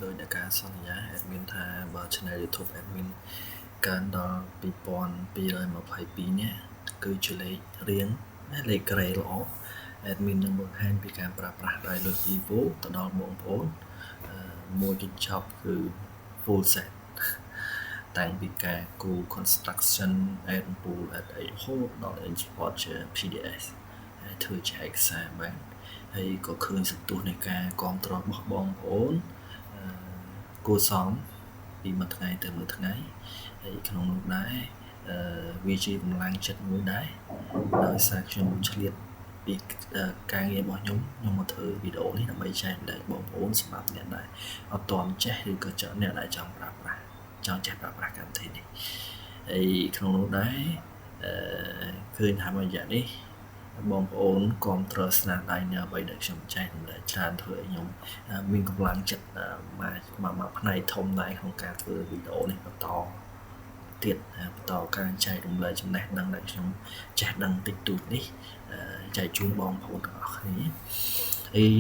ដោយអ្នកការសន្យា admin ថាបើ channel YouTube admin កើនដល់2222នេះគឺជាលេខរៀងលេខក្រេល្អ admin នឹងបង្ហាញពីការប្រើប្រាស់ដៃលុយ Evo ទៅដល់បងប្អូនមួយកញ្ចប់គឺ full set តាំងពីការគូ construction add pool add អីរហូតដល់ export ជា PDF ហើយធ្វើជាឯកសារបានហើយក៏ឃើញសន្ទុះនៃការគ្រប់គ្រងរបស់បងប្អូនគួរសមពីមួយថ្ងៃទៅមួយថ្ងៃហើយក្នុងនោះដែរវាជាកម្លាំងចិត្តមួយដែរដោយសារខ្ញុំឆ្លៀតពីការងាររបស់ខ្ញុំមកធ្វើវីដេអូនេះដើម្បីចែកដល់បងប្អូនសម្រាប់អ្នកដែលអត់ទាន់ចេះឬក៏អ្នកដែលចង់ប្រើប្រាស់ចង់ចេះប្រើប្រាស់កម្មវិធីនេះហើយក្នុងនោះដែរឃើញថាមួយរយៈនេះបងប្អូនគ្រប់គ្រងស្នាដៃនៅអ្វីដែលខ្ញុំចែកសម្រាប់ច្រើនធ្វើឲ្យខ្ញុំមានកម្លាំងចិត្តមកផ្នែកធំដែរក្នុងការធ្វើវីដេអូនេះបន្តទៀតបន្តការចែករំលែកចំណេះដឹងដែលខ្ញុំចេះដឹងតិចតួចនេះចែកជូនបងប្អូនទាំងអស់គ្នាហើយ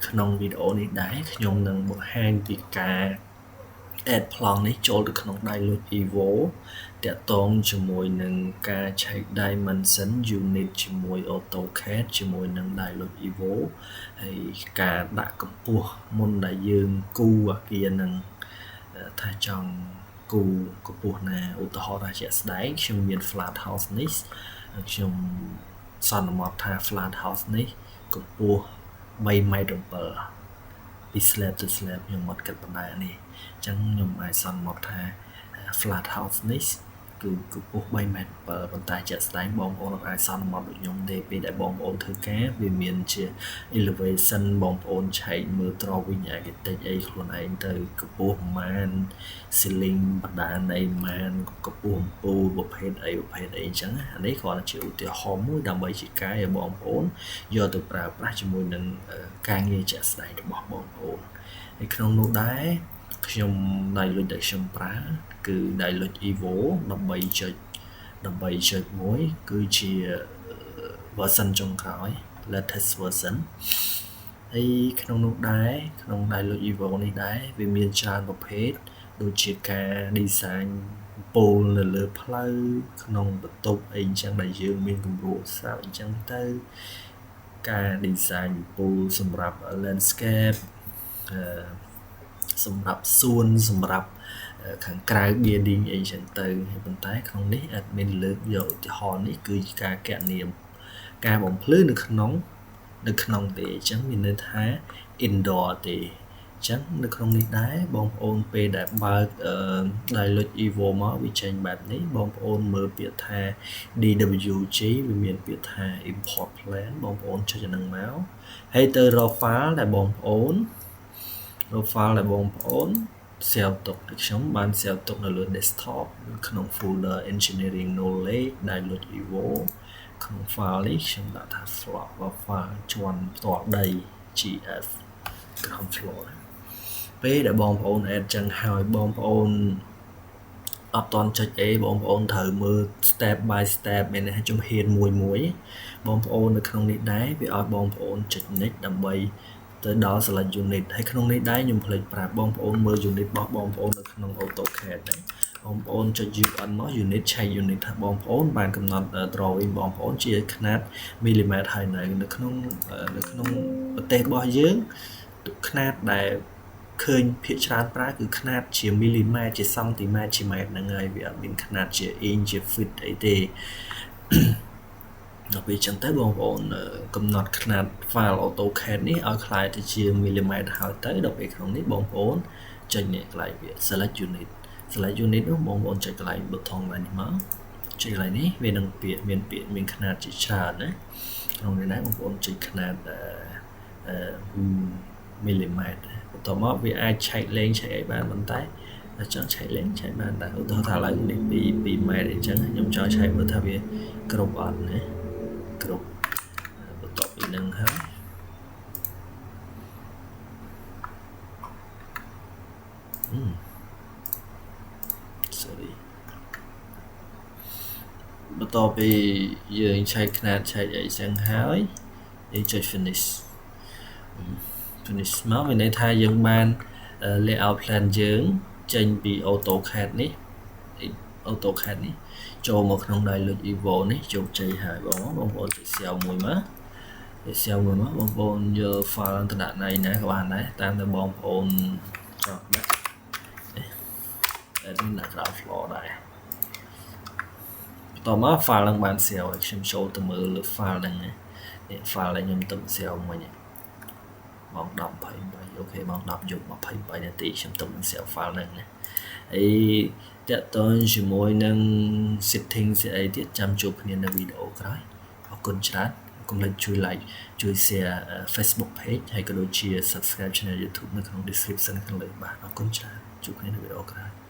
ក្នុងវីដេអូនេះដែរខ្ញុំនឹងបង្ហាញពីការ add ប្លង់នេះចូលទៅក្នុងដៃលុយ Evo តាក់ទងជាមួយនឹងការឆែក dimension unit ជាមួយ AutoCAD ជាមួយនឹងដៃលុយ Evo ហើយការដាក់កម្ពស់មុនដែលយើងគូអាគារនឹងថាចង់គូកម្ពស់ណាឧទាហរណ៍ថាជាក់ស្ដែងខ្ញុំមាន flat house នេះខ្ញុំសន្មតថា flat house នេះកម្ពស់3.7 ម៉ែត្រពី slab ទៅ slab ខ្ញុំអត់គិតបណ្ដានេះអញ្ចឹងខ្ញុំអាចសន្មតថា flat house នេះគឺកម្ពស់3.7 ម៉ែត្រប៉ុន្តែជាក់ស្ដែងបងប្អូនអាចសន្មតដូចខ្ញុំទេពេលដែលបងប្អូនធ្វើការវាមានជា elevation បងប្អូនឆែកមើល drawing architect អីខ្លួនឯងទៅកម្ពស់ប្រមាណ ceiling បណ្ដាអីប្រមាណកម្ពស់អំពូលប្រភេទអីអញ្ចឹងអានេះគ្រាន់តែជាឧទាហរណ៍មួយដើម្បីជាការឲ្យបងប្អូនយកទៅប្រើប្រាស់ជាមួយនឹងការងារជាក់ស្ដែងរបស់បងប្អូនហើយក្នុងនោះដែរខ្ញុំដៃលុយដែលខ្ញុំប្រើគឺដៃលុយ Evo 13.1 គឺជា version ចុងក្រោយ latest version ហើយក្នុងនោះដែរក្នុងដៃលុយ Evo នេះដែរវាមានច្រើនប្រភេទដូចជាការ design ពោលនៅលើផ្លូវក្នុងបន្ទប់អីអញ្ចឹងដែលយើងមានគម្រោងស្រាប់អញ្ចឹងទៅការ design ពោលសម្រាប់ landscape សម្រាប់សួនសម្រាប់ខាងក្រៅ building អីចឹងទៅហើយប៉ុន្តែក្នុងនេះ admin លើកយកឧទាហរណ៍នេះគឺការកណនាការបំភ្លឺនៅក្នុងទេអញ្ចឹងមានន័យថា indoor ទេអញ្ចឹងនៅក្នុងនេះដែរបងប្អូនពេលដែលបើកដៃលុយ Evo មកវាចេញបែបនេះបងប្អូនមើលពាក្យថា DWG វាមានពាក្យថា import plan បងប្អូនចុចអាហ្នឹងមកហើយទៅរក file ដែលបងប្អូនsave ទុកខ្ញុំបាន save ទុកនៅលើ desktop ក្នុង folder engineering knowledge ដែលលុយ Evo ក្នុង file នេះខ្ញុំដាក់ថា file ជាន់ផ្ទាល់ដី GF ground floor ពេលដែលបងប្អូន add ចឹងហើយបងប្អូនអត់តន់ចុចអីបងប្អូនត្រូវមើល step by step មានន័យថាជំហានមួយបងប្អូននៅក្នុងនេះដែរវាឲ្យបងប្អូនចុច next ដើម្បីទៅដល់ select unit ហើយក្នុងនេះដែរខ្ញុំភ្លេចប្រាប់បងប្អូនមើល unit របស់បងប្អូននៅក្នុង AutoCAD ដែរបងប្អូនចុច UN មក unit ឆែក unit ថាបងប្អូនបានកំណត់ drawing បងប្អូនជាຂະຫນាតមីលីម៉ែត្រហើយនៅក្នុងប្រទេសរបស់យើងຂະຫນាតដែលឃើញភាគច្រើនប្រើគឺຂະຫນាតជាមីលីម៉ែត្រជាសង់ទីម៉ែត្រជាម៉ែត្រហ្នឹងហើយវាអត់មានຂະຫນាតជាអ៊ីងជា feet អីទេដល់ពេលចឹងទៅបងប្អូនកំណត់ຂະຫນាត file AutoCAD នេះឲ្យคล้ายទៅជាមីលីម៉ែត្រហើយទៅដល់ពេលក្នុងនេះបងប្អូនចុចនេះកន្លែងវា select unit នោះបងប្អូនចុចកន្លែង button នេះមកចុចកន្លែងនេះវានឹងមានຂະຫນាតជាច្រើនណាក្នុងនេះដែរបងប្អូនចុចຂະຫນាតមីលីម៉ែត្របន្ទាប់មកវាអាចឆែកលេងឆែកអីបានប៉ុន្តែចង់ឆែកលេងឆែកបានដែរឧទាហរណ៍ថាឡើយនេះ2ម៉ែត្រអញ្ចឹងខ្ញុំចង់ឆែកមើលថាវាគ្រប់អត់ណាគ្រប់បន្ទាប់ពីនឹងហើយបន្ទាប់ពីយើងឆែកຂະຫນាតឆែកអីចឹងហើយយើងចុច finish មកមានន័យថាយើងបាន layout plan យើងចេញពី AutoCAD នេះ AutoCAD នេះចូលមកក្នុង Dialog Evo នេះជោគជ័យហើយបងប្អូនទៅស្រាវមួយមកបងប្អូនយក file ទៅដាក់ណៃណាក៏បានដែរតាមតែបងប្អូនចង់ដាក់admin ដាក់ ground floor ដែរបន្ទាប់មក file នឹងបានស្រាវឲ្យខ្ញុំចូលទៅមើលលើ file ហ្នឹងនេះ file ដែលខ្ញុំទៅស្រាវមិញម៉ោង 10:28 អូខេម៉ោង 10 យប់ 23 នាទីខ្ញុំទៅស្រាវ file ហ្នឹងណាហើយតើតើជាមួយនឹង setting ស្អីទៀតចាំជួបគ្នានៅវីដេអូក្រោយអរគុណច្រើនកុំភ្លេចជួយ like ជួយ share Facebook page ហើយក៏ដូចជា subscribe channel YouTube នៅក្នុង description ខាងលើបាទអរគុណច្រើនជួបគ្នានៅវីដេអូក្រោយ